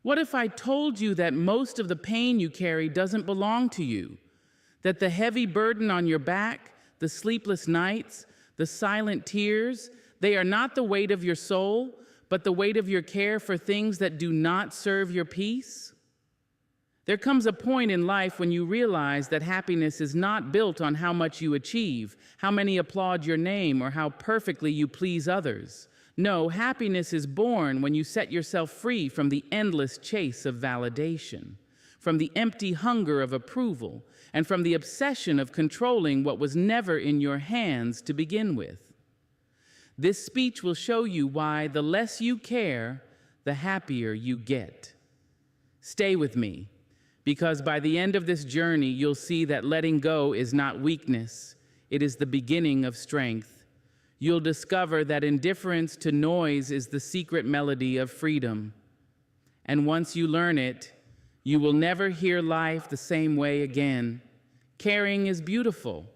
What if I told you that most of the pain you carry doesn't belong to you? That the heavy burden on your back, the sleepless nights, the silent tears, they are not the weight of your soul, but the weight of your care for things that do not serve your peace? There comes a point in life when you realize that happiness is not built on how much you achieve, how many applaud your name, or how perfectly you please others. No, happiness is born when you set yourself free from the endless chase of validation, from the empty hunger of approval, and from the obsession of controlling what was never in your hands to begin with. This speech will show you why the less you care, the happier you get. Stay with me, because by the end of this journey, you'll see that letting go is not weakness. It is the beginning of strength. You'll discover that indifference to noise is the secret melody of freedom. And once you learn it, you will never hear life the same way again. Caring is beautiful.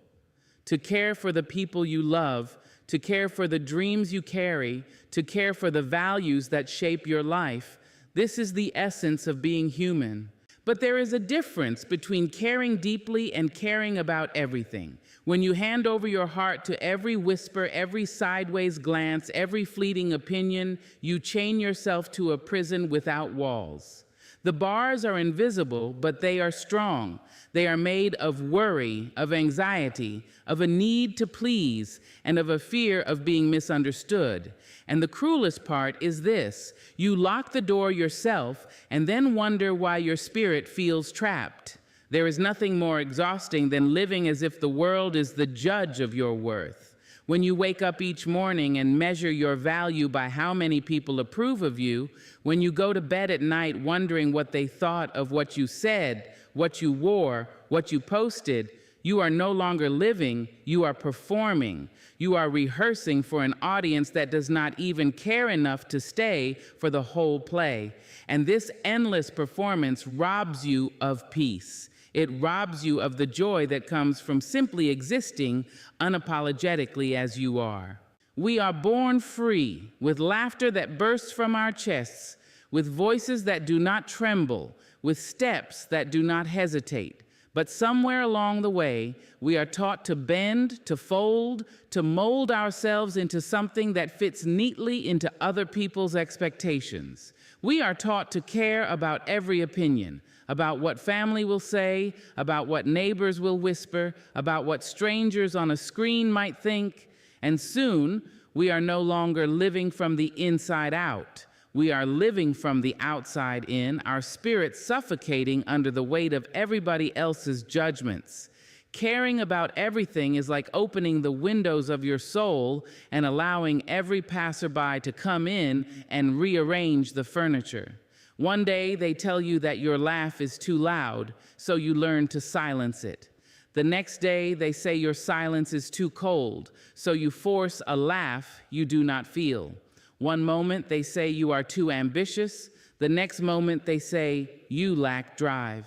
To care for the people you love, to care for the dreams you carry, to care for the values that shape your life, this is the essence of being human. But there is a difference between caring deeply and caring about everything. When you hand over your heart to every whisper, every sideways glance, every fleeting opinion, you chain yourself to a prison without walls. The bars are invisible, but they are strong. They are made of worry, of anxiety, of a need to please, and of a fear of being misunderstood. And the cruelest part is this: you lock the door yourself and then wonder why your spirit feels trapped. There is nothing more exhausting than living as if the world is the judge of your worth. When you wake up each morning and measure your value by how many people approve of you, when you go to bed at night wondering what they thought of what you said, what you wore, what you posted, you are no longer living, you are performing. You are rehearsing for an audience that does not even care enough to stay for the whole play. And this endless performance robs you of peace. It robs you of the joy that comes from simply existing unapologetically as you are. We are born free, with laughter that bursts from our chests, with voices that do not tremble, with steps that do not hesitate. But somewhere along the way, we are taught to bend, to fold, to mold ourselves into something that fits neatly into other people's expectations. We are taught to care about every opinion, about what family will say, about what neighbors will whisper, about what strangers on a screen might think. And soon, we are no longer living from the inside out. We are living from the outside in, our spirit suffocating under the weight of everybody else's judgments. Caring about everything is like opening the windows of your soul and allowing every passerby to come in and rearrange the furniture. One day they tell you that your laugh is too loud, so you learn to silence it. The next day they say your silence is too cold, so you force a laugh you do not feel. One moment they say you are too ambitious, the next moment they say you lack drive.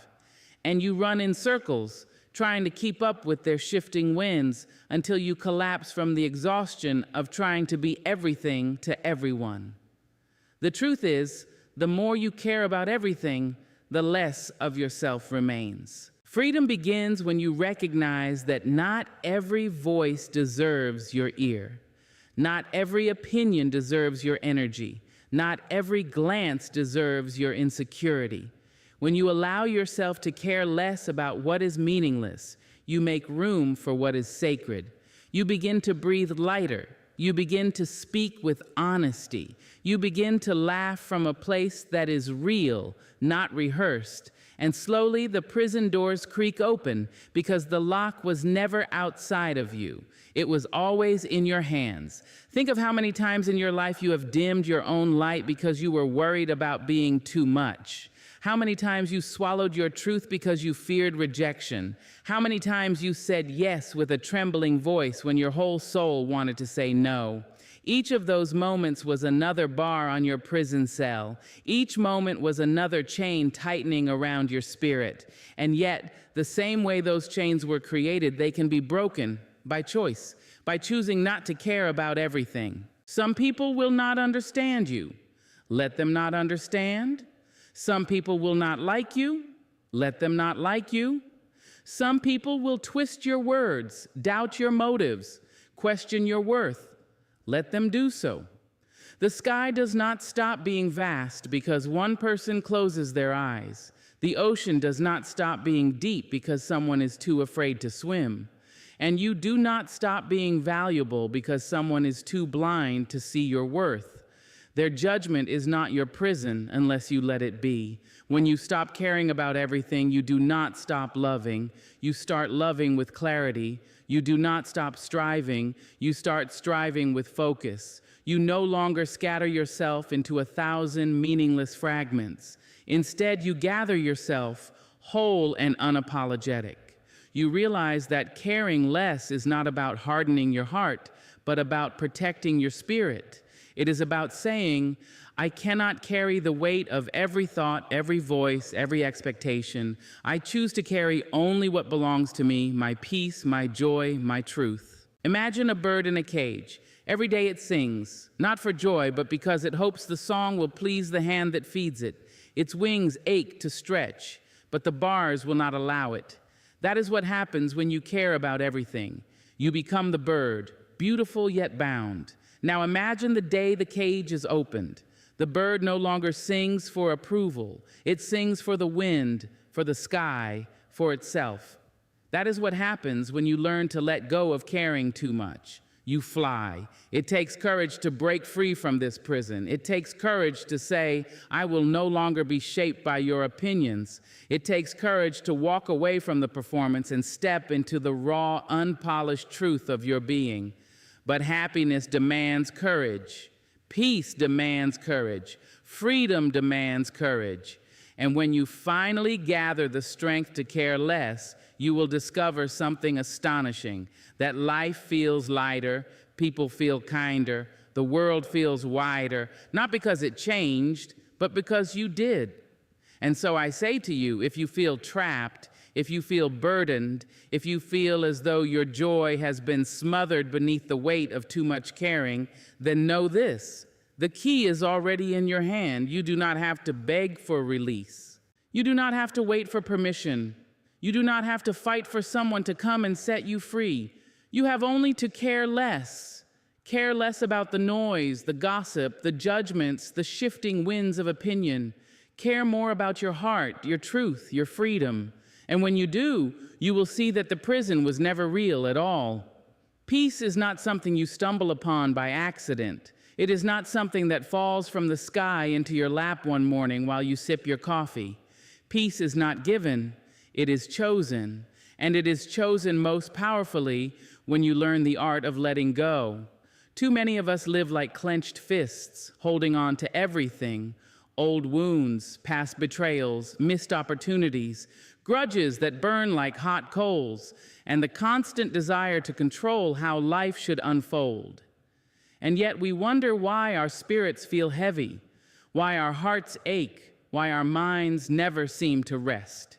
And you run in circles, trying to keep up with their shifting winds until you collapse from the exhaustion of trying to be everything to everyone. The truth is, the more you care about everything, the less of yourself remains. Freedom begins when you recognize that not every voice deserves your ear. Not every opinion deserves your energy. Not every glance deserves your insecurity. When you allow yourself to care less about what is meaningless, you make room for what is sacred. You begin to breathe lighter. You begin to speak with honesty. You begin to laugh from a place that is real, not rehearsed. And slowly the prison doors creak open because the lock was never outside of you. It was always in your hands. Think of how many times in your life you have dimmed your own light because you were worried about being too much. How many times you swallowed your truth because you feared rejection? How many times you said yes with a trembling voice when your whole soul wanted to say no? Each of those moments was another bar on your prison cell. Each moment was another chain tightening around your spirit. And yet, the same way those chains were created, they can be broken by choice, by choosing not to care about everything. Some people will not understand you. Let them not understand. Some people will not like you. Let them not like you. Some people will twist your words, doubt your motives, question your worth. Let them do so. The sky does not stop being vast because one person closes their eyes. The ocean does not stop being deep because someone is too afraid to swim. And you do not stop being valuable because someone is too blind to see your worth. Their judgment is not your prison unless you let it be. When you stop caring about everything, you do not stop loving. You start loving with clarity. You do not stop striving. You start striving with focus. You no longer scatter yourself into 1,000 meaningless fragments. Instead, you gather yourself whole and unapologetic. You realize that caring less is not about hardening your heart, but about protecting your spirit. It is about saying, I cannot carry the weight of every thought, every voice, every expectation. I choose to carry only what belongs to me, my peace, my joy, my truth. Imagine a bird in a cage. Every day it sings, not for joy, but because it hopes the song will please the hand that feeds it. Its wings ache to stretch, but the bars will not allow it. That is what happens when you care about everything. You become the bird, beautiful yet bound. Now imagine the day the cage is opened. The bird no longer sings for approval. It sings for the wind, for the sky, for itself. That is what happens when you learn to let go of caring too much. You fly. It takes courage to break free from this prison. It takes courage to say, I will no longer be shaped by your opinions. It takes courage to walk away from the performance and step into the raw, unpolished truth of your being. But happiness demands courage. Peace demands courage. Freedom demands courage. And when you finally gather the strength to care less, you will discover something astonishing, that life feels lighter, people feel kinder, the world feels wider, not because it changed, but because you did. And so I say to you, if you feel trapped, if you feel burdened, if you feel as though your joy has been smothered beneath the weight of too much caring, then know this: the key is already in your hand. You do not have to beg for release. You do not have to wait for permission. You do not have to fight for someone to come and set you free. You have only to care less. Care less about the noise, the gossip, the judgments, the shifting winds of opinion. Care more about your heart, your truth, your freedom. And when you do, you will see that the prison was never real at all. Peace is not something you stumble upon by accident. It is not something that falls from the sky into your lap one morning while you sip your coffee. Peace is not given, it is chosen. And it is chosen most powerfully when you learn the art of letting go. Too many of us live like clenched fists, holding on to everything: old wounds, past betrayals, missed opportunities, grudges that burn like hot coals, and the constant desire to control how life should unfold. And yet we wonder why our spirits feel heavy, why our hearts ache, why our minds never seem to rest.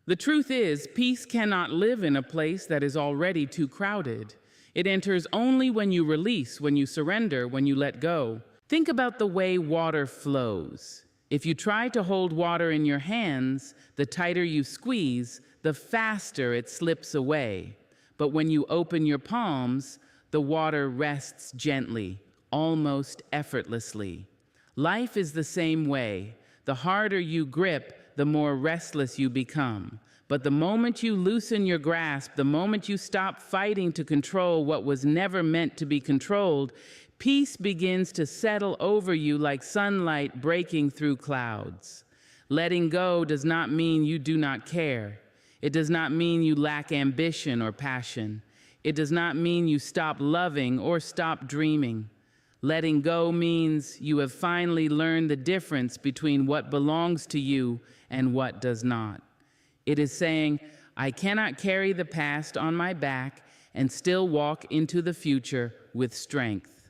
The truth is, peace cannot live in a place that is already too crowded. It enters only when you release, when you surrender, when you let go. Think about the way water flows. If you try to hold water in your hands, the tighter you squeeze, the faster it slips away. But when you open your palms, the water rests gently, almost effortlessly. Life is the same way. The harder you grip, the more restless you become. But the moment you loosen your grasp, the moment you stop fighting to control what was never meant to be controlled, peace begins to settle over you like sunlight breaking through clouds. Letting go does not mean you do not care. It does not mean you lack ambition or passion. It does not mean you stop loving or stop dreaming. Letting go means you have finally learned the difference between what belongs to you and what does not. It is saying, I cannot carry the past on my back and still walk into the future with strength.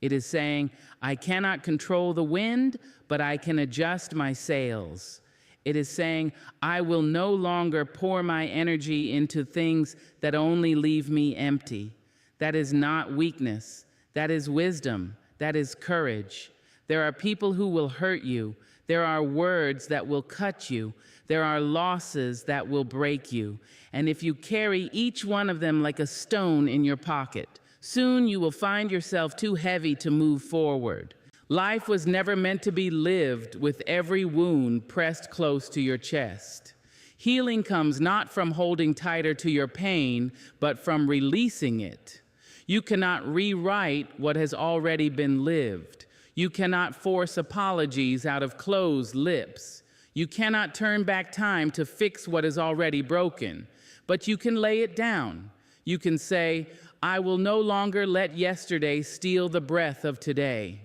It is saying, I cannot control the wind, but I can adjust my sails. It is saying, I will no longer pour my energy into things that only leave me empty. That is not weakness. That is wisdom. That is courage. There are people who will hurt you. There are words that will cut you. There are losses that will break you. And if you carry each one of them like a stone in your pocket, soon you will find yourself too heavy to move forward. Life was never meant to be lived with every wound pressed close to your chest. Healing comes not from holding tighter to your pain, but from releasing it. You cannot rewrite what has already been lived. You cannot force apologies out of closed lips. You cannot turn back time to fix what is already broken, but you can lay it down. You can say, I will no longer let yesterday steal the breath of today.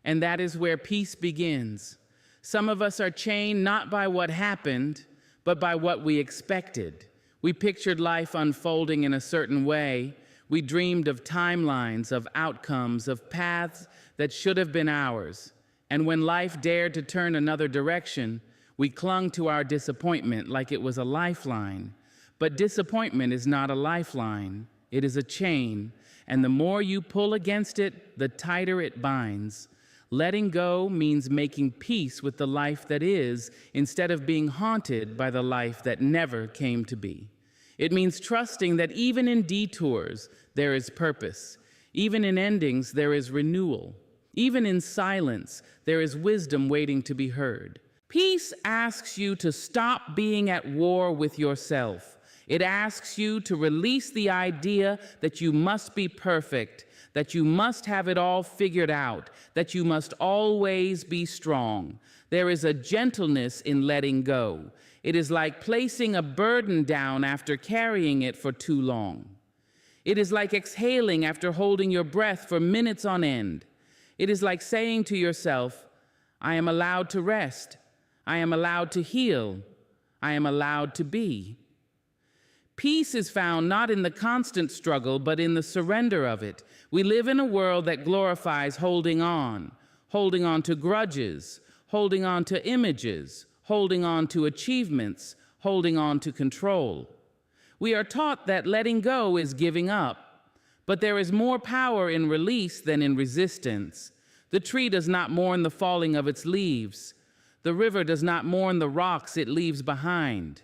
And that is where peace begins. Some of us are chained not by what happened, but by what we expected. We pictured life unfolding in a certain way. We dreamed of timelines, of outcomes, of paths that should have been ours. And when life dared to turn another direction, we clung to our disappointment like it was a lifeline. But disappointment is not a lifeline. It is a chain, and the more you pull against it, the tighter it binds. Letting go means making peace with the life that is, instead of being haunted by the life that never came to be. It means trusting that even in detours, there is purpose. Even in endings, there is renewal. Even in silence, there is wisdom waiting to be heard. Peace asks you to stop being at war with yourself. It asks you to release the idea that you must be perfect, that you must have it all figured out, that you must always be strong. There is a gentleness in letting go. It is like placing a burden down after carrying it for too long. It is like exhaling after holding your breath for minutes on end. It is like saying to yourself, I am allowed to rest. I am allowed to heal. I am allowed to be. Peace is found not in the constant struggle, but in the surrender of it. We live in a world that glorifies holding on to grudges, holding on to images, holding on to achievements, holding on to control. We are taught that letting go is giving up, but there is more power in release than in resistance. The tree does not mourn the falling of its leaves. The river does not mourn the rocks it leaves behind.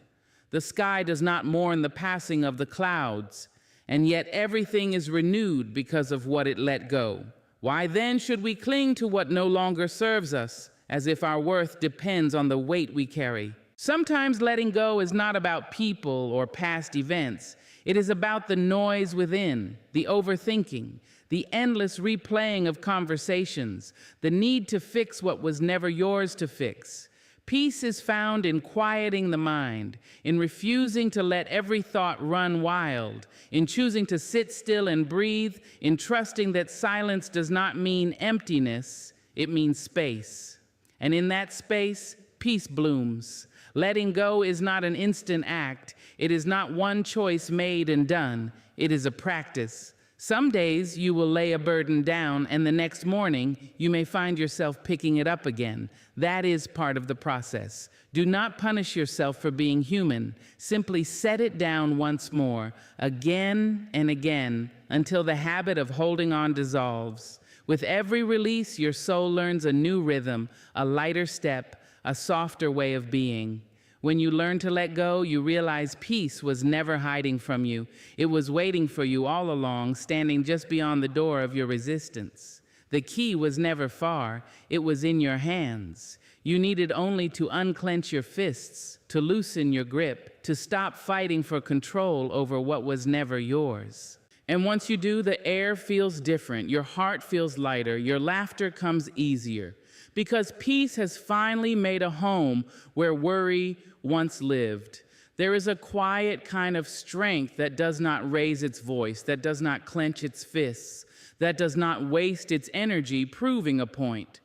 The sky does not mourn the passing of the clouds, and yet everything is renewed because of what it let go. Why then should we cling to what no longer serves us, as if our worth depends on the weight we carry? Sometimes letting go is not about people or past events. It is about the noise within, the overthinking, the endless replaying of conversations, the need to fix what was never yours to fix. Peace is found in quieting the mind, in refusing to let every thought run wild, in choosing to sit still and breathe, in trusting that silence does not mean emptiness, it means space. And in that space, peace blooms. Letting go is not an instant act. It is not one choice made and done. It is a practice. Some days you will lay a burden down, and the next morning you may find yourself picking it up again. That is part of the process. Do not punish yourself for being human. Simply set it down once more, again and again, until the habit of holding on dissolves. With every release, your soul learns a new rhythm, a lighter step, a softer way of being. When you learn to let go, you realize peace was never hiding from you. It was waiting for you all along, standing just beyond the door of your resistance. The key was never far. It was in your hands. You needed only to unclench your fists, to loosen your grip, to stop fighting for control over what was never yours. And once you do, the air feels different. Your heart feels lighter. Your laughter comes easier. Because peace has finally made a home where worry once lived. There is a quiet kind of strength that does not raise its voice, that does not clench its fists, that does not waste its energy proving a point.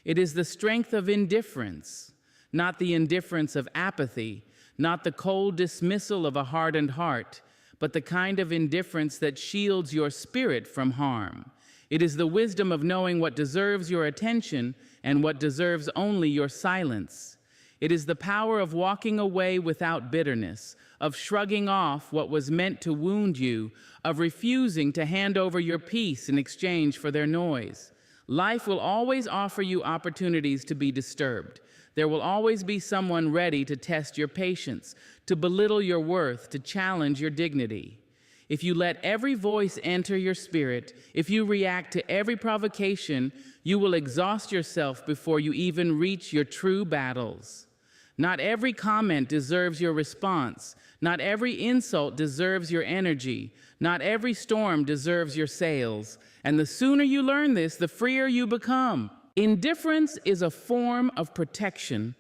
It is the strength of indifference, not the indifference of apathy, not the cold dismissal of a hardened heart, but the kind of indifference that shields your spirit from harm. It is the wisdom of knowing what deserves your attention and what deserves only your silence. It is the power of walking away without bitterness, of shrugging off what was meant to wound you, of refusing to hand over your peace in exchange for their noise. Life will always offer you opportunities to be disturbed, There will always be someone ready to test your patience, to belittle your worth, to challenge your dignity. If you let every voice enter your spirit, if you react to every provocation, you will exhaust yourself before you even reach your true battles. Not every comment deserves your response. Not every insult deserves your energy. Not every storm deserves your sails. And the sooner you learn this, the freer you become. Indifference is a form of protection,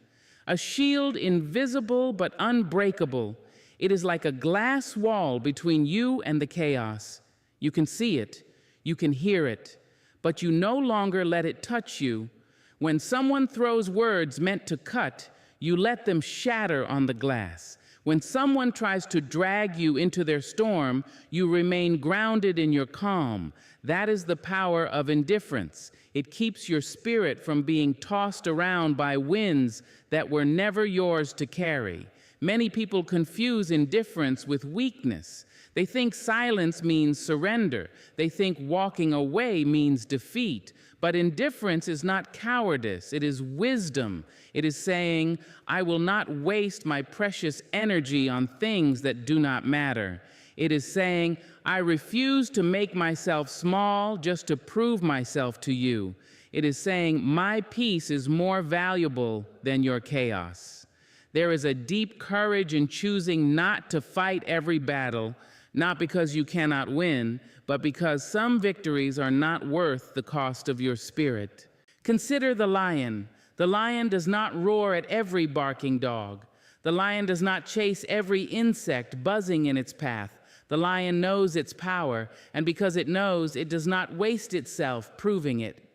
a shield invisible but unbreakable. It is like a glass wall between you and the chaos. You can see it, you can hear it, but you no longer let it touch you. When someone throws words meant to cut, you let them shatter on the glass. When someone tries to drag you into their storm, you remain grounded in your calm. That is the power of indifference. It keeps your spirit from being tossed around by winds that were never yours to carry. Many people confuse indifference with weakness. They think silence means surrender. They think walking away means defeat. But indifference is not cowardice, it is wisdom. It is saying, I will not waste my precious energy on things that do not matter. It is saying, I refuse to make myself small just to prove myself to you. It is saying, my peace is more valuable than your chaos. There is a deep courage in choosing not to fight every battle, not because you cannot win, but because some victories are not worth the cost of your spirit. Consider the lion. The lion does not roar at every barking dog. The lion does not chase every insect buzzing in its path. The lion knows its power, and because it knows, it does not waste itself proving it.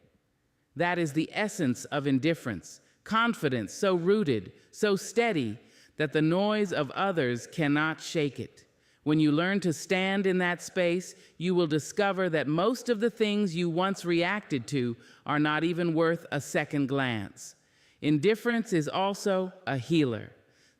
That is the essence of indifference. Confidence so rooted, so steady, that the noise of others cannot shake it. When you learn to stand in that space, you will discover that most of the things you once reacted to are not even worth a second glance. Indifference is also a healer.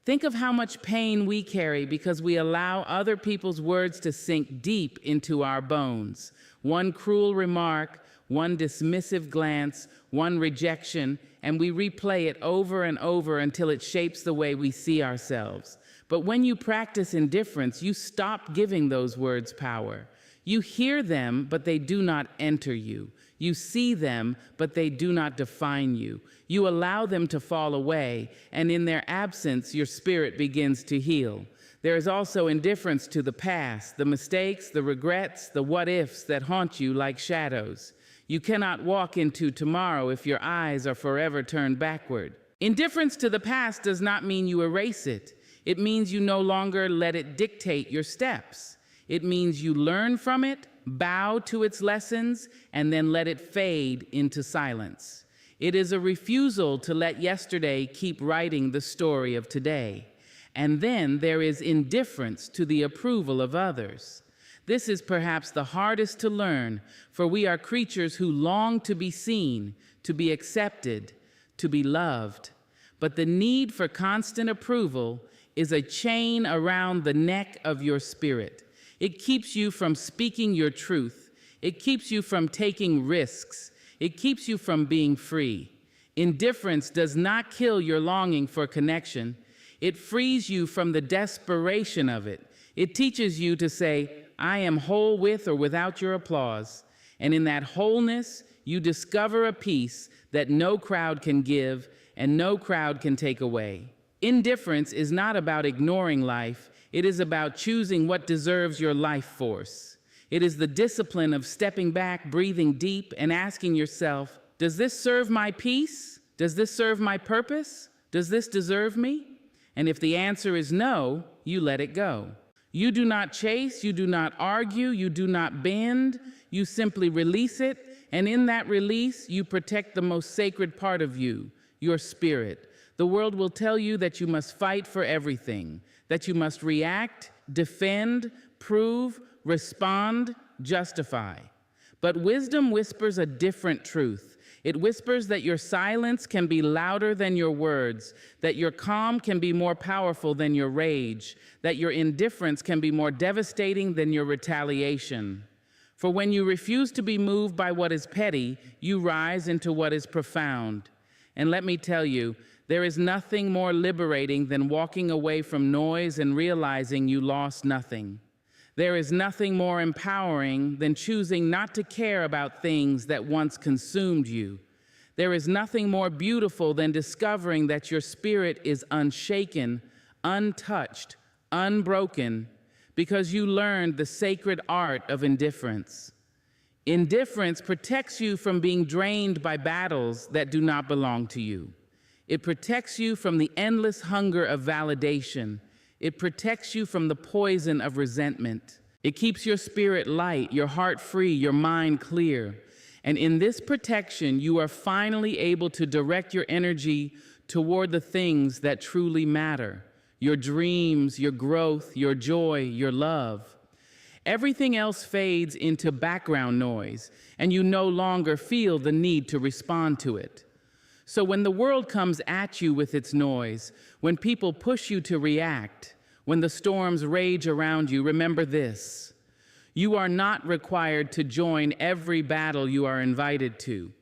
Think of how much pain we carry because we allow other people's words to sink deep into our bones. One cruel remark, one dismissive glance, one rejection, and we replay it over and over until it shapes the way we see ourselves. But when you practice indifference, you stop giving those words power. You hear them, but they do not enter you. You see them, but they do not define you. You allow them to fall away, and in their absence, your spirit begins to heal. There is also indifference to the past, the mistakes, the regrets, the what-ifs that haunt you like shadows. You cannot walk into tomorrow if your eyes are forever turned backward. Indifference to the past does not mean you erase it. It means you no longer let it dictate your steps. It means you learn from it, bow to its lessons, and then let it fade into silence. It is a refusal to let yesterday keep writing the story of today. And then there is indifference to the approval of others. This is perhaps the hardest to learn, for we are creatures who long to be seen, to be accepted, to be loved. But the need for constant approval is a chain around the neck of your spirit. It keeps you from speaking your truth. It keeps you from taking risks. It keeps you from being free. Indifference does not kill your longing for connection. It frees you from the desperation of it. It teaches you to say, I am whole with or without your applause. And in that wholeness, you discover a peace that no crowd can give and no crowd can take away. Indifference is not about ignoring life. It is about choosing what deserves your life force. It is the discipline of stepping back, breathing deep, and asking yourself, does this serve my peace? Does this serve my purpose? Does this deserve me? And if the answer is no, you let it go. You do not chase, you do not argue, you do not bend, you simply release it, and in that release, you protect the most sacred part of you, your spirit. The world will tell you that you must fight for everything, that you must react, defend, prove, respond, justify. But wisdom whispers a different truth. It whispers that your silence can be louder than your words, that your calm can be more powerful than your rage, that your indifference can be more devastating than your retaliation. For when you refuse to be moved by what is petty, you rise into what is profound. And let me tell you, There is nothing more liberating than walking away from noise and realizing you lost nothing. There is nothing more empowering than choosing not to care about things that once consumed you. There is nothing more beautiful than discovering that your spirit is unshaken, untouched, unbroken, because you learned the sacred art of indifference. Indifference protects you from being drained by battles that do not belong to you. It protects you from the endless hunger of validation. It protects you from the poison of resentment. It keeps your spirit light, your heart free, your mind clear. And in this protection, you are finally able to direct your energy toward the things that truly matter: your dreams, your growth, your joy, your love. Everything else fades into background noise, and you no longer feel the need to respond to it. So when the world comes at you with its noise, when people push you to react, when the storms rage around you, remember this: you are not required to join every battle you are invited to.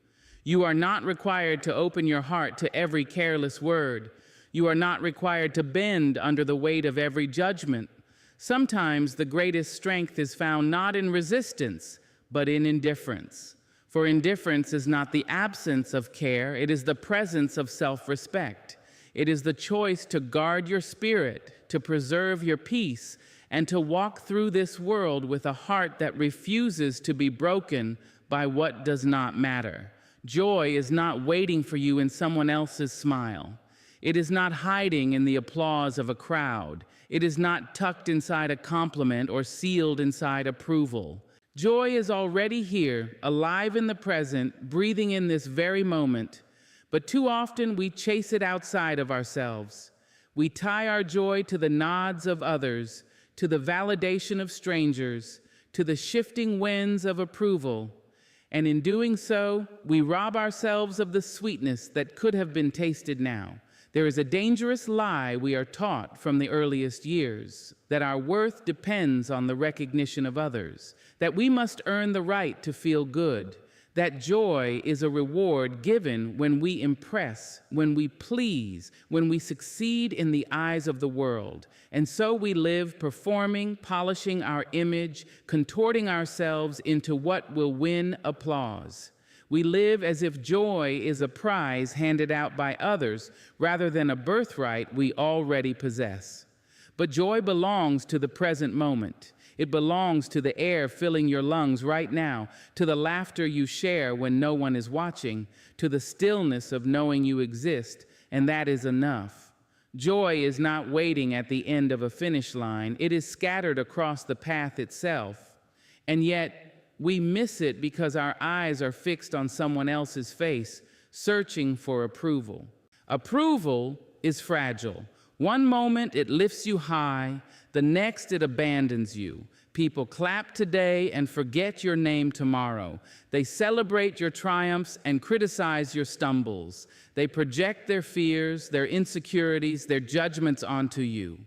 You are not required to open your heart to every careless word. You are not required to bend under the weight of every judgment. Sometimes the greatest strength is found not in resistance, but in indifference. For indifference is not the absence of care, it is the presence of self-respect. It is the choice to guard your spirit, to preserve your peace, and to walk through this world with a heart that refuses to be broken by what does not matter. Joy is not waiting for you in someone else's smile. It is not hiding in the applause of a crowd. It is not tucked inside a compliment or sealed inside approval. Joy is already here, alive in the present, breathing in this very moment. But too often we chase it outside of ourselves. We tie our joy to the nods of others, to the validation of strangers, to the shifting winds of approval. And in doing so, we rob ourselves of the sweetness that could have been tasted now. There is a dangerous lie we are taught from the earliest years, that our worth depends on the recognition of others, that we must earn the right to feel good, that joy is a reward given when we impress, when we please, when we succeed in the eyes of the world. And so we live performing, polishing our image, contorting ourselves into what will win applause. We live as if joy is a prize handed out by others rather than a birthright we already possess. But joy belongs to the present moment. It belongs to the air filling your lungs right now, to the laughter you share when no one is watching, to the stillness of knowing you exist, and that is enough. Joy is not waiting at the end of a finish line. It is scattered across the path itself. And yet, we miss it because our eyes are fixed on someone else's face, searching for approval. Approval is fragile. One moment it lifts you high, the next it abandons you. People clap today and forget your name tomorrow. They celebrate your triumphs and criticize your stumbles. They project their fears, their insecurities, their judgments onto you.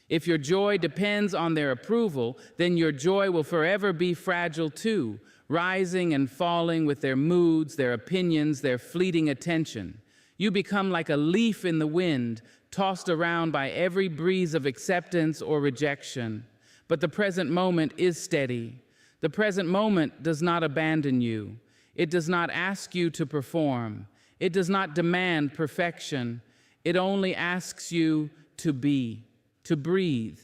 If your joy depends on their approval, then your joy will forever be fragile too, rising and falling with their moods, their opinions, their fleeting attention. You become like a leaf in the wind, tossed around by every breeze of acceptance or rejection. But the present moment is steady. The present moment does not abandon you. It does not ask you to perform. It does not demand perfection. It only asks you to be, to breathe,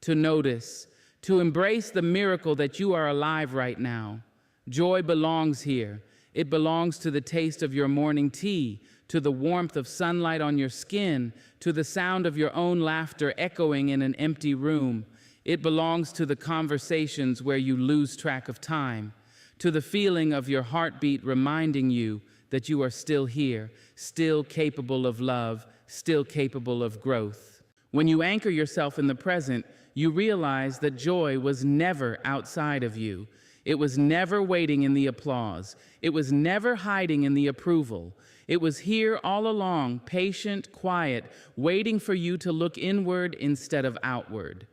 to notice, to embrace the miracle that you are alive right now. Joy belongs here. It belongs to the taste of your morning tea, to the warmth of sunlight on your skin, to the sound of your own laughter echoing in an empty room. It belongs to the conversations where you lose track of time, to the feeling of your heartbeat reminding you that you are still here, still capable of love, still capable of growth. When you anchor yourself in the present, you realize that joy was never outside of you. It was never waiting in the applause. It was never hiding in the approval. It was here all along, patient, quiet, waiting for you to look inward instead of outward.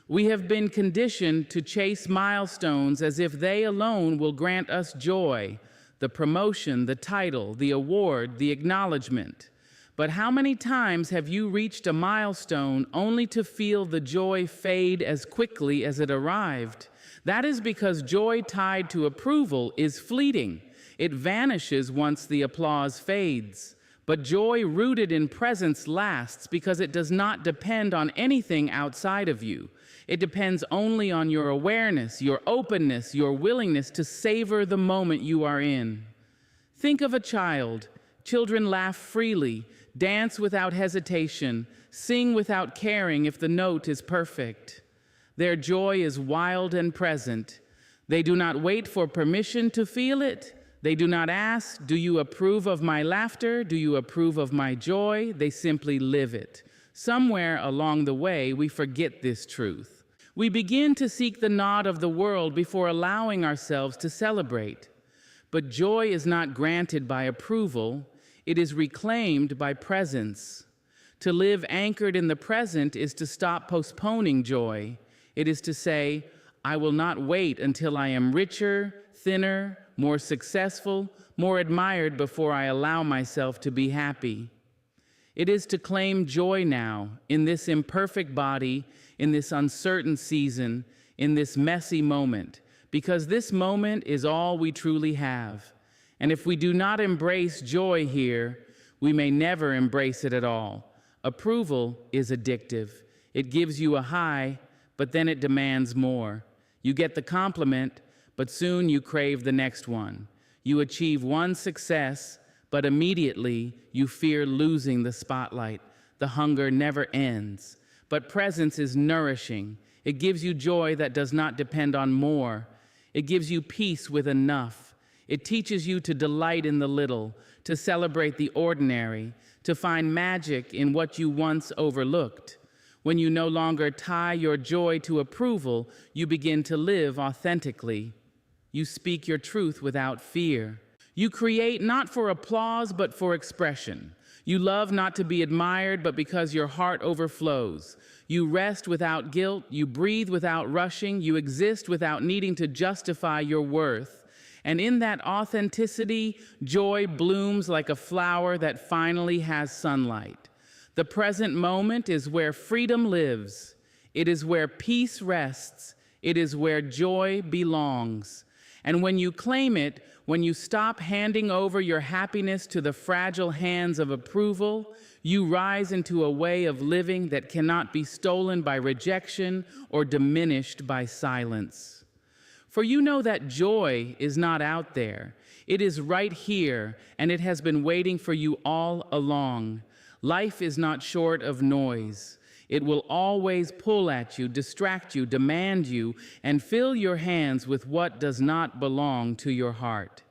We have been conditioned to chase milestones as if they alone will grant us joy, the promotion, the title, the award, the acknowledgement. But how many times have you reached a milestone only to feel the joy fade as quickly as it arrived? That is because joy tied to approval is fleeting. It vanishes once the applause fades. But joy rooted in presence lasts because it does not depend on anything outside of you. It depends only on your awareness, your openness, your willingness to savor the moment you are in. Think of a child. Children laugh freely, dance without hesitation, sing without caring if the note is perfect. Their joy is wild and present. They do not wait for permission to feel it. They do not ask, "Do you approve of my laughter? Do you approve of my joy?" They simply live it. Somewhere along the way, we forget this truth. We begin to seek the nod of the world before allowing ourselves to celebrate. But joy is not granted by approval. It is reclaimed by presence. To live anchored in the present is to stop postponing joy. It is to say, "I will not wait until I am richer, thinner, more successful, more admired before I allow myself to be happy." It is to claim joy now, in this imperfect body, in this uncertain season, in this messy moment, because this moment is all we truly have. And if we do not embrace joy here, we may never embrace it at all. Approval is addictive. It gives you a high, but then it demands more. You get the compliment, but soon you crave the next one. You achieve one success, but immediately you fear losing the spotlight. The hunger never ends. But presence is nourishing. It gives you joy that does not depend on more. It gives you peace with enough. It teaches you to delight in the little, to celebrate the ordinary, to find magic in what you once overlooked. When you no longer tie your joy to approval, you begin to live authentically. You speak your truth without fear. You create not for applause, but for expression. You love not to be admired, but because your heart overflows. You rest without guilt. You breathe without rushing. You exist without needing to justify your worth. And in that authenticity, joy blooms like a flower that finally has sunlight. The present moment is where freedom lives. It is where peace rests. It is where joy belongs. And when you claim it, when you stop handing over your happiness to the fragile hands of approval, you rise into a way of living that cannot be stolen by rejection or diminished by silence. For you know that joy is not out there. It is right here, and it has been waiting for you all along. Life is not short of noise. It will always pull at you, distract you, demand you, and fill your hands with what does not belong to your heart.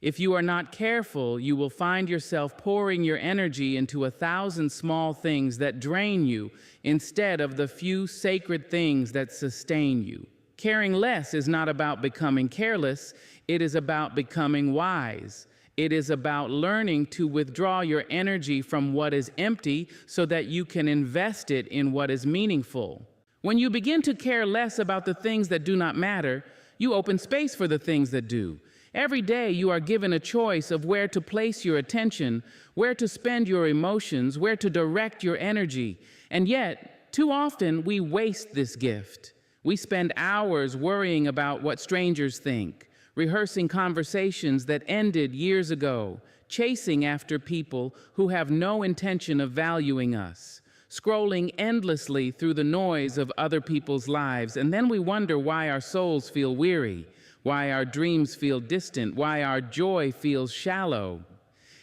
If you are not careful, you will find yourself pouring your energy into 1,000 small things that drain you instead of the few sacred things that sustain you. Caring less is not about becoming careless. It is about becoming wise. It is about learning to withdraw your energy from what is empty so that you can invest it in what is meaningful. When you begin to care less about the things that do not matter, you open space for the things that do. Every day you are given a choice of where to place your attention, where to spend your emotions, where to direct your energy. And yet, too often we waste this gift. We spend hours worrying about what strangers think, rehearsing conversations that ended years ago, chasing after people who have no intention of valuing us, scrolling endlessly through the noise of other people's lives, and then we wonder why our souls feel weary, why our dreams feel distant, why our joy feels shallow.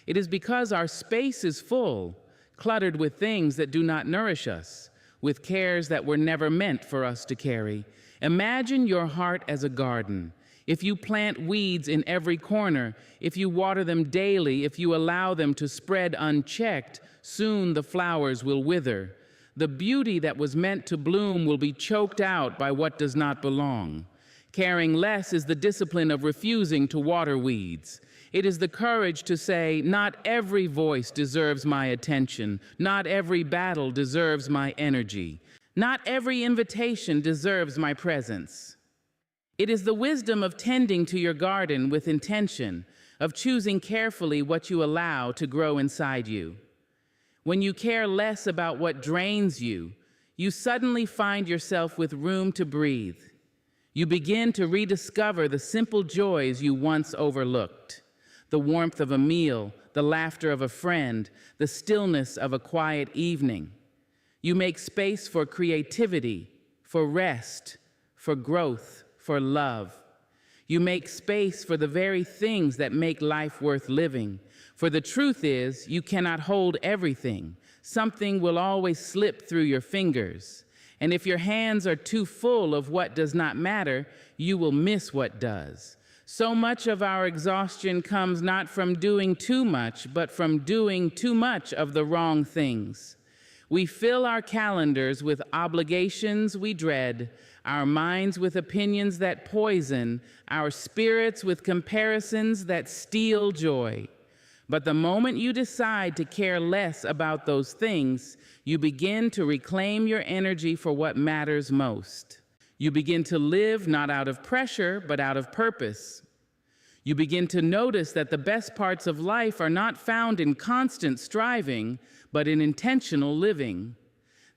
It is because our space is full, cluttered with things that do not nourish us, with cares that were never meant for us to carry. Imagine your heart as a garden. If you plant weeds in every corner, if you water them daily, if you allow them to spread unchecked, soon the flowers will wither. The beauty that was meant to bloom will be choked out by what does not belong. Caring less is the discipline of refusing to water weeds. It is the courage to say, not every voice deserves my attention. Not every battle deserves my energy. Not every invitation deserves my presence. It is the wisdom of tending to your garden with intention, of choosing carefully what you allow to grow inside you. When you care less about what drains you, you suddenly find yourself with room to breathe. You begin to rediscover the simple joys you once overlooked. The warmth of a meal, the laughter of a friend, the stillness of a quiet evening. You make space for creativity, for rest, for growth, for love. You make space for the very things that make life worth living. For the truth is, you cannot hold everything. Something will always slip through your fingers. And if your hands are too full of what does not matter, you will miss what does. So much of our exhaustion comes not from doing too much, but from doing too much of the wrong things. We fill our calendars with obligations we dread, our minds with opinions that poison, our spirits with comparisons that steal joy. But the moment you decide to care less about those things, you begin to reclaim your energy for what matters most. You begin to live not out of pressure, but out of purpose. You begin to notice that the best parts of life are not found in constant striving, but in intentional living.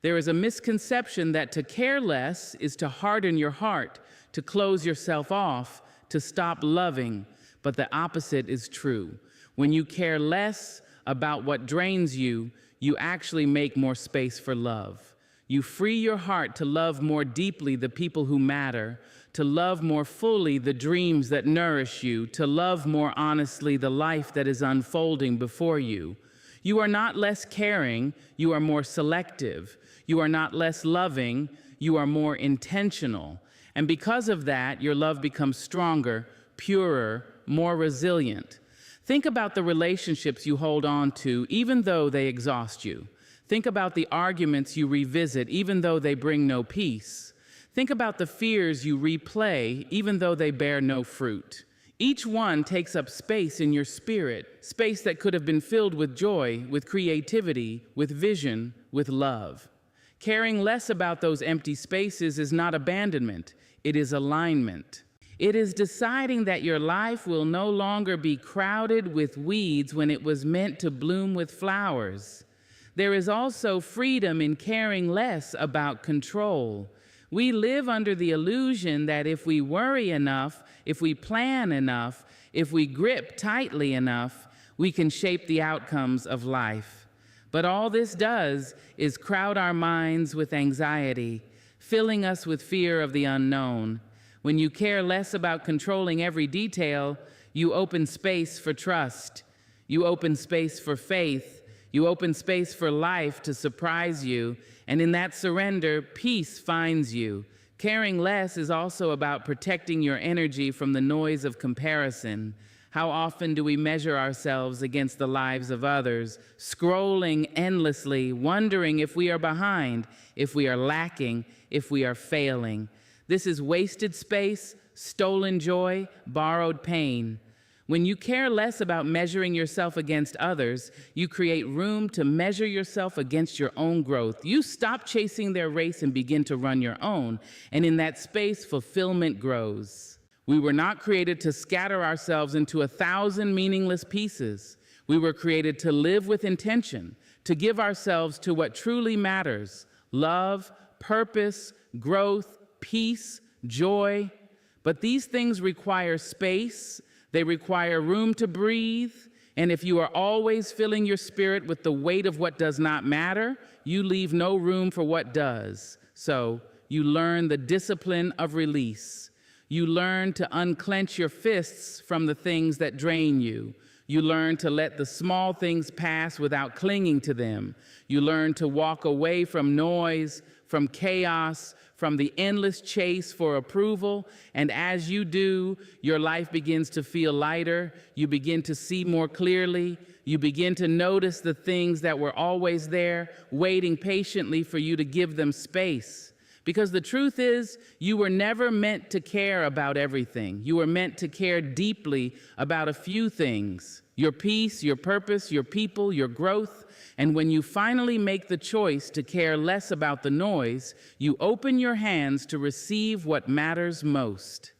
There is a misconception that to care less is to harden your heart, to close yourself off, to stop loving, but the opposite is true. When you care less about what drains you, you actually make more space for love. You free your heart to love more deeply the people who matter, to love more fully the dreams that nourish you, to love more honestly the life that is unfolding before you. You are not less caring, you are more selective. You are not less loving, you are more intentional. And because of that, your love becomes stronger, purer, more resilient. Think about the relationships you hold on to, even though they exhaust you. Think about the arguments you revisit, even though they bring no peace. Think about the fears you replay, even though they bear no fruit. Each one takes up space in your spirit, space that could have been filled with joy, with creativity, with vision, with love. Caring less about those empty spaces is not abandonment, it is alignment. It is deciding that your life will no longer be crowded with weeds when it was meant to bloom with flowers. There is also freedom in caring less about control. We live under the illusion that if we worry enough, if we plan enough, if we grip tightly enough, we can shape the outcomes of life. But all this does is crowd our minds with anxiety, filling us with fear of the unknown. When you care less about controlling every detail, you open space for trust. You open space for faith. You open space for life to surprise you. And in that surrender, peace finds you. Caring less is also about protecting your energy from the noise of comparison. How often do we measure ourselves against the lives of others, scrolling endlessly, wondering if we are behind, if we are lacking, if we are failing? This is wasted space, stolen joy, borrowed pain. When you care less about measuring yourself against others, you create room to measure yourself against your own growth. You stop chasing their race and begin to run your own. And in that space, fulfillment grows. We were not created to scatter ourselves into 1,000 meaningless pieces. We were created to live with intention, to give ourselves to what truly matters: love, purpose, growth, peace, joy. But these things require space, they require room to breathe, and if you are always filling your spirit with the weight of what does not matter, you leave no room for what does. So you learn the discipline of release. You learn to unclench your fists from the things that drain you. You learn to let the small things pass without clinging to them. You learn to walk away from noise, from chaos, from the endless chase for approval. And as you do, your life begins to feel lighter. You begin to see more clearly. You begin to notice the things that were always there, waiting patiently for you to give them space. Because the truth is, you were never meant to care about everything. You were meant to care deeply about a few things: your peace, your purpose, your people, your growth. And when you finally make the choice to care less about the noise, you open your hands to receive what matters most.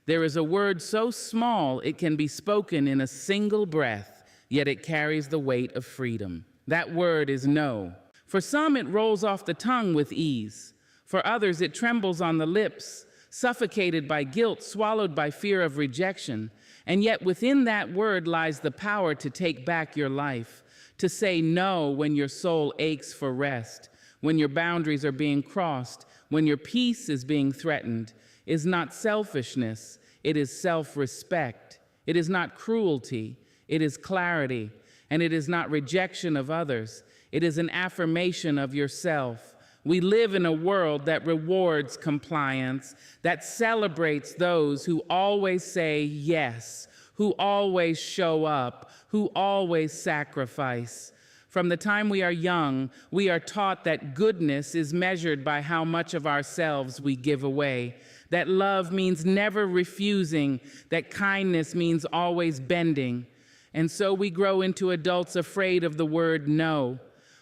There is a word so small it can be spoken in a single breath, yet it carries the weight of freedom. That word is no. For some, it rolls off the tongue with ease. For others, it trembles on the lips, suffocated by guilt, swallowed by fear of rejection. And yet within that word lies the power to take back your life, to say no when your soul aches for rest, when your boundaries are being crossed, when your peace is being threatened, is not selfishness, it is self-respect. It is not cruelty, it is clarity. And it is not rejection of others, it is an affirmation of yourself. We live in a world that rewards compliance, that celebrates those who always say yes, who always show up, who always sacrifice. From the time we are young, we are taught that goodness is measured by how much of ourselves we give away, that love means never refusing, that kindness means always bending. And so we grow into adults afraid of the word no.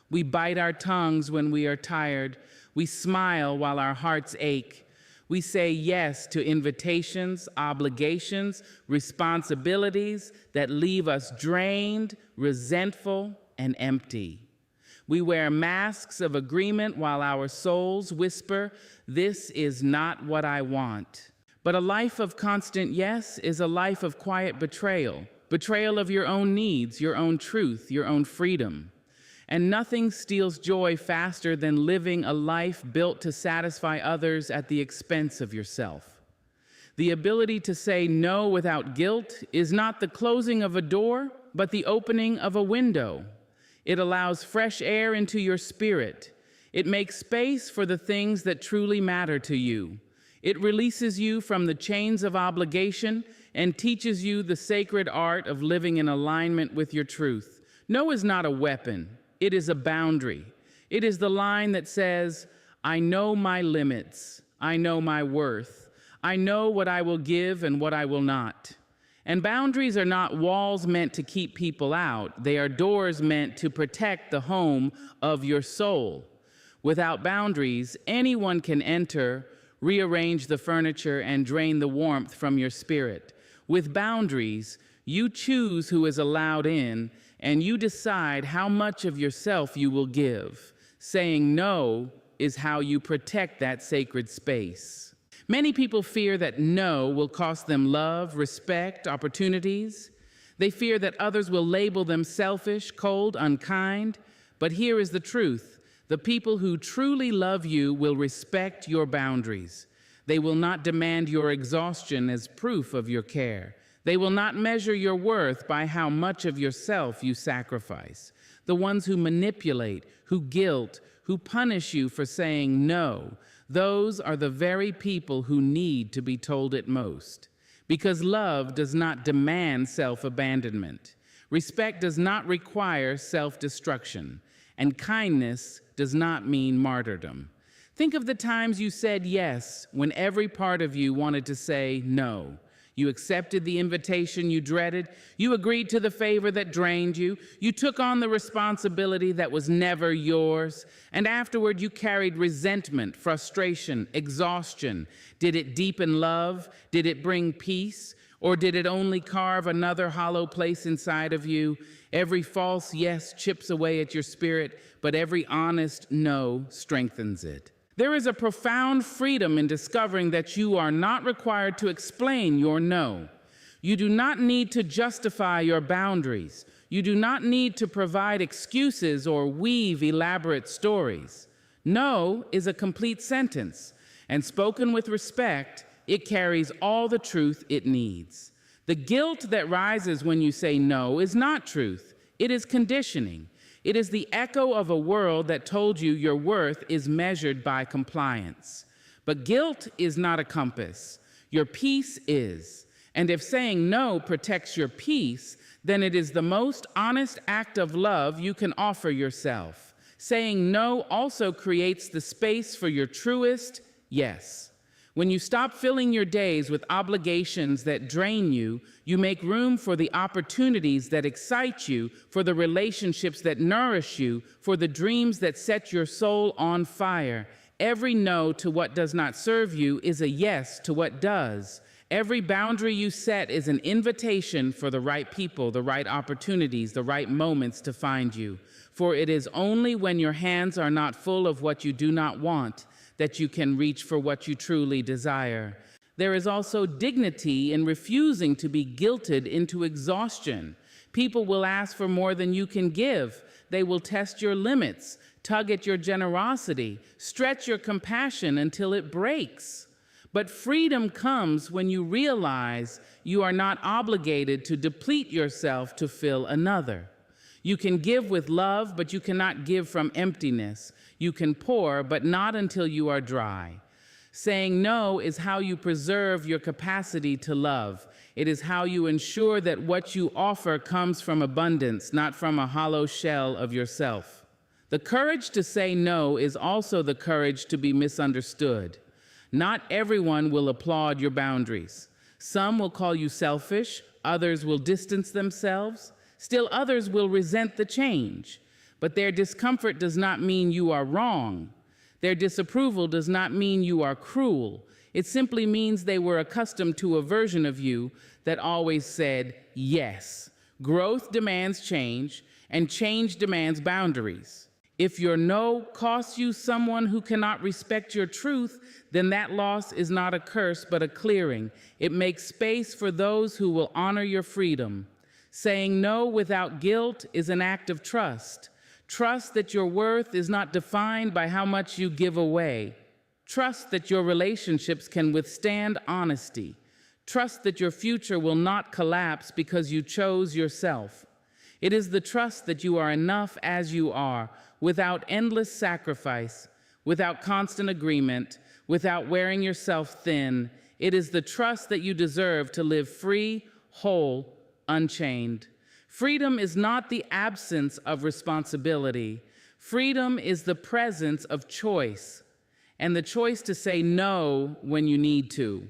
We bite our tongues when we are tired. We smile while our hearts ache. We say yes to invitations, obligations, responsibilities that leave us drained, resentful, and empty. We wear masks of agreement while our souls whisper, "This is not what I want." But a life of constant yes is a life of quiet betrayal. Betrayal of your own needs, your own truth, your own freedom. And nothing steals joy faster than living a life built to satisfy others at the expense of yourself. The ability to say no without guilt is not the closing of a door, but the opening of a window. It allows fresh air into your spirit. It makes space for the things that truly matter to you. It releases you from the chains of obligation and teaches you the sacred art of living in alignment with your truth. No is not a weapon. It is a boundary. It is the line that says, I know my limits. I know my worth. I know what I will give and what I will not. And boundaries are not walls meant to keep people out. They are doors meant to protect the home of your soul. Without boundaries, anyone can enter, rearrange the furniture, and drain the warmth from your spirit. With boundaries, you choose who is allowed in, and you decide how much of yourself you will give. Saying no is how you protect that sacred space. Many people fear that no will cost them love, respect, opportunities. They fear that others will label them selfish, cold, unkind. But here is the truth. The people who truly love you will respect your boundaries. They will not demand your exhaustion as proof of your care. They will not measure your worth by how much of yourself you sacrifice. The ones who manipulate, who guilt, who punish you for saying no, those are the very people who need to be told it most. Because love does not demand self-abandonment. Respect does not require self-destruction. And kindness does not mean martyrdom. Think of the times you said yes when every part of you wanted to say no. You accepted the invitation you dreaded. You agreed to the favor that drained you. You took on the responsibility that was never yours. And afterward, you carried resentment, frustration, exhaustion. Did it deepen love? Did it bring peace? Or did it only carve another hollow place inside of you? Every false yes chips away at your spirit, but every honest no strengthens it. There is a profound freedom in discovering that you are not required to explain your no. You do not need to justify your boundaries. You do not need to provide excuses or weave elaborate stories. No is a complete sentence, and spoken with respect, it carries all the truth it needs. The guilt that rises when you say no is not truth. It is conditioning. It is the echo of a world that told you your worth is measured by compliance. But guilt is not a compass. Your peace is. And if saying no protects your peace, then it is the most honest act of love you can offer yourself. Saying no also creates the space for your truest yes. When you stop filling your days with obligations that drain you, you make room for the opportunities that excite you, for the relationships that nourish you, for the dreams that set your soul on fire. Every no to what does not serve you is a yes to what does. Every boundary you set is an invitation for the right people, the right opportunities, the right moments to find you. For it is only when your hands are not full of what you do not want that you can reach for what you truly desire. There is also dignity in refusing to be guilted into exhaustion. People will ask for more than you can give. They will test your limits, tug at your generosity, stretch your compassion until it breaks. But freedom comes when you realize you are not obligated to deplete yourself to fill another. You can give with love, but you cannot give from emptiness. You can pour, but not until you are dry. Saying no is how you preserve your capacity to love. It is how you ensure that what you offer comes from abundance, not from a hollow shell of yourself. The courage to say no is also the courage to be misunderstood. Not everyone will applaud your boundaries. Some will call you selfish, others will distance themselves, still others will resent the change. But their discomfort does not mean you are wrong. Their disapproval does not mean you are cruel. It simply means they were accustomed to a version of you that always said yes. Growth demands change, and change demands boundaries. If your no costs you someone who cannot respect your truth, then that loss is not a curse but a clearing. It makes space for those who will honor your freedom. Saying no without guilt is an act of trust. Trust that your worth is not defined by how much you give away. Trust that your relationships can withstand honesty. Trust that your future will not collapse because you chose yourself. It is the trust that you are enough as you are, without endless sacrifice, without constant agreement, without wearing yourself thin. It is the trust that you deserve to live free, whole, unchained. Freedom is not the absence of responsibility. Freedom is the presence of choice, and the choice to say no when you need to.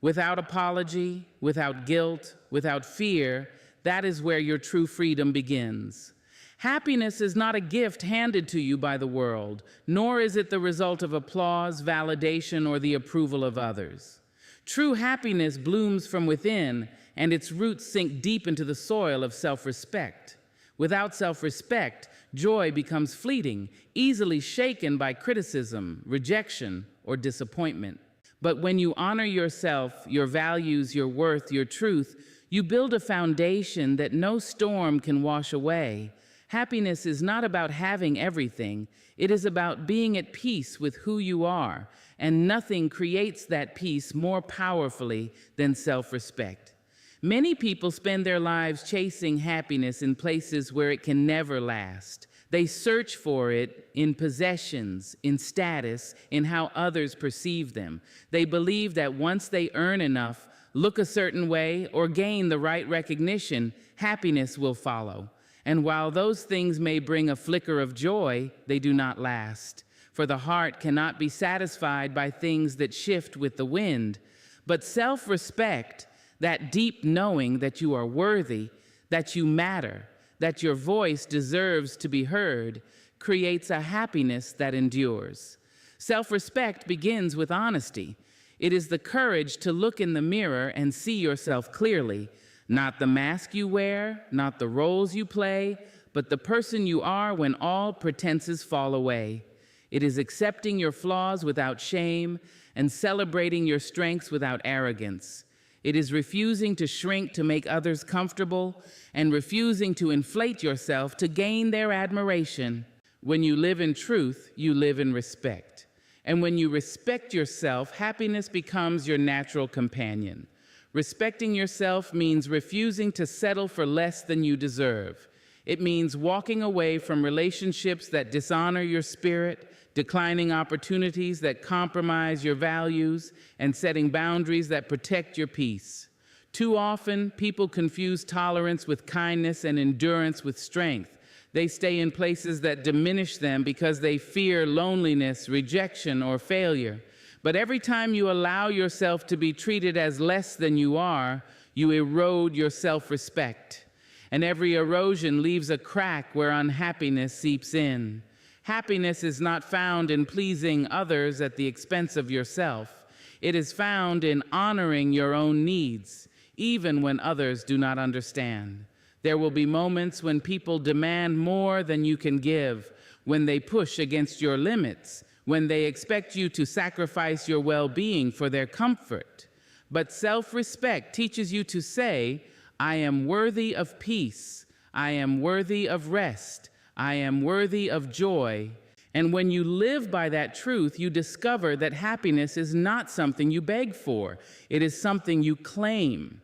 Without apology, without guilt, without fear, that is where your true freedom begins. Happiness is not a gift handed to you by the world, nor is it the result of applause, validation, or the approval of others. True happiness blooms from within, and its roots sink deep into the soil of self-respect. Without self-respect, joy becomes fleeting, easily shaken by criticism, rejection, or disappointment. But when you honor yourself, your values, your worth, your truth, you build a foundation that no storm can wash away. Happiness is not about having everything. It is about being at peace with who you are, and nothing creates that peace more powerfully than self-respect. Many people spend their lives chasing happiness in places where it can never last. They search for it in possessions, in status, in how others perceive them. They believe that once they earn enough, look a certain way, or gain the right recognition, happiness will follow. And while those things may bring a flicker of joy, they do not last. For the heart cannot be satisfied by things that shift with the wind. But self-respect, that deep knowing that you are worthy, that you matter, that your voice deserves to be heard, creates a happiness that endures. Self-respect begins with honesty. It is the courage to look in the mirror and see yourself clearly, not the mask you wear, not the roles you play, but the person you are when all pretenses fall away. It is accepting your flaws without shame and celebrating your strengths without arrogance. It is refusing to shrink to make others comfortable and refusing to inflate yourself to gain their admiration. When you live in truth, you live in respect. And when you respect yourself, happiness becomes your natural companion. Respecting yourself means refusing to settle for less than you deserve. It means walking away from relationships that dishonor your spirit, declining opportunities that compromise your values, and setting boundaries that protect your peace. Too often, people confuse tolerance with kindness and endurance with strength. They stay in places that diminish them because they fear loneliness, rejection, or failure. But every time you allow yourself to be treated as less than you are, you erode your self-respect. And every erosion leaves a crack where unhappiness seeps in. Happiness is not found in pleasing others at the expense of yourself. It is found in honoring your own needs, even when others do not understand. There will be moments when people demand more than you can give, when they push against your limits, when they expect you to sacrifice your well-being for their comfort. But self-respect teaches you to say, I am worthy of peace, I am worthy of rest, I am worthy of joy. And when you live by that truth, you discover that happiness is not something you beg for. It is something you claim.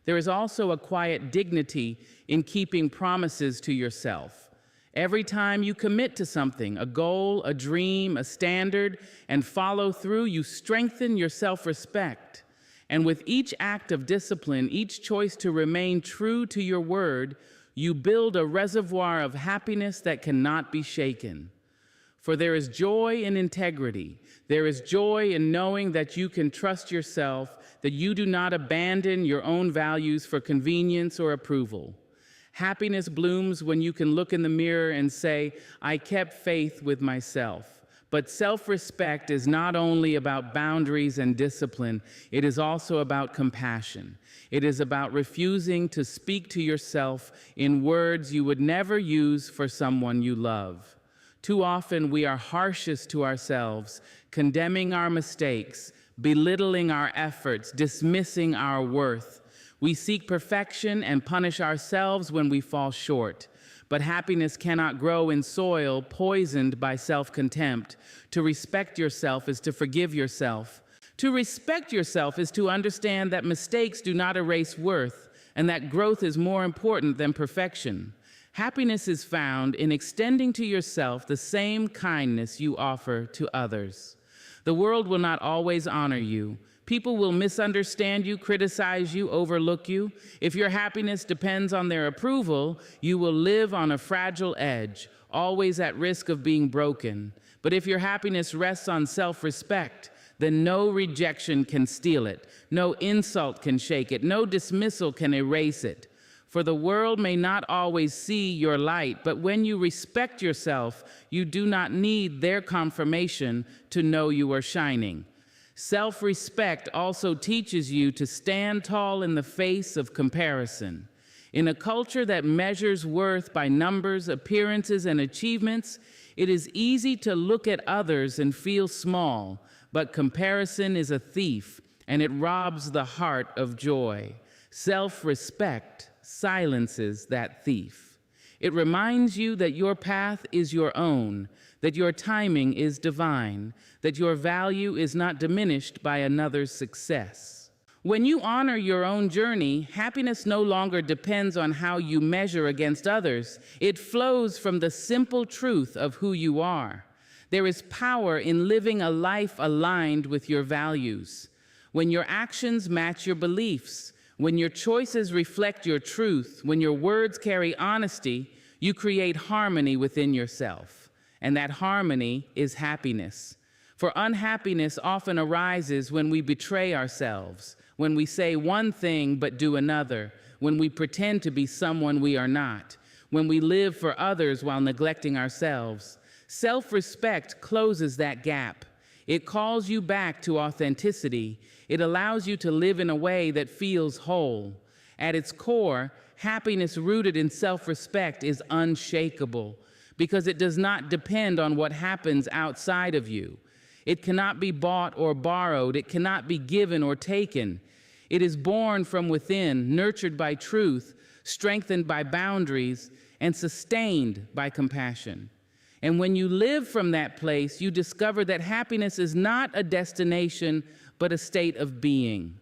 There is also a quiet dignity in keeping promises to yourself. Every time you commit to something, a goal, a dream, a standard, and follow through, you strengthen your self-respect. And with each act of discipline, each choice to remain true to your word, you build a reservoir of happiness that cannot be shaken. For there is joy in integrity. There is joy in knowing that you can trust yourself, that you do not abandon your own values for convenience or approval. Happiness blooms when you can look in the mirror and say, I kept faith with myself. But self-respect is not only about boundaries and discipline, it is also about compassion. It is about refusing to speak to yourself in words you would never use for someone you love. Too often we are harshest to ourselves, condemning our mistakes, belittling our efforts, dismissing our worth. We seek perfection and punish ourselves when we fall short. But happiness cannot grow in soil poisoned by self-contempt. To respect yourself is to forgive yourself. To respect yourself is to understand that mistakes do not erase worth and that growth is more important than perfection. Happiness is found in extending to yourself the same kindness you offer to others. The world will not always honor you. People will misunderstand you, criticize you, overlook you. If your happiness depends on their approval, you will live on a fragile edge, always at risk of being broken. But if your happiness rests on self-respect, then no rejection can steal it, no insult can shake it, no dismissal can erase it. For the world may not always see your light, but when you respect yourself, you do not need their confirmation to know you are shining. Self-respect also teaches you to stand tall in the face of comparison. In a culture that measures worth by numbers, appearances, and achievements, it is easy to look at others and feel small, but comparison is a thief, and it robs the heart of joy. Self-respect silences that thief. It reminds you that your path is your own, that your timing is divine, that your value is not diminished by another's success. When you honor your own journey, happiness no longer depends on how you measure against others. It flows from the simple truth of who you are. There is power in living a life aligned with your values. When your actions match your beliefs, when your choices reflect your truth, when your words carry honesty, you create harmony within yourself. And that harmony is happiness. For unhappiness often arises when we betray ourselves, when we say one thing but do another, when we pretend to be someone we are not, when we live for others while neglecting ourselves. Self-respect closes that gap. It calls you back to authenticity. It allows you to live in a way that feels whole. At its core, happiness rooted in self-respect is unshakable because it does not depend on what happens outside of you. It cannot be bought or borrowed. It cannot be given or taken. It is born from within, nurtured by truth, strengthened by boundaries, and sustained by compassion. And when you live from that place, you discover that happiness is not a destination, but a state of being.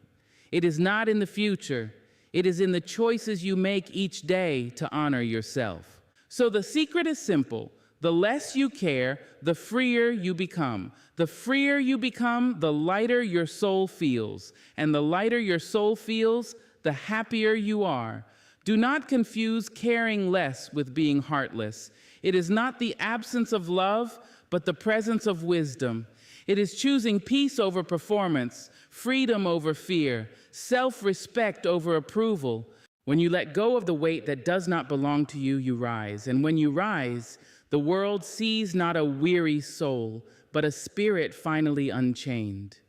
It is not in the future. It is in the choices you make each day to honor yourself. So the secret is simple. The less you care, the freer you become. The freer you become, the lighter your soul feels. And the lighter your soul feels, the happier you are. Do not confuse caring less with being heartless. It is not the absence of love, but the presence of wisdom. It is choosing peace over performance, freedom over fear, self-respect over approval. When you let go of the weight that does not belong to you, you rise. And when you rise, the world sees not a weary soul, but a spirit finally unchained.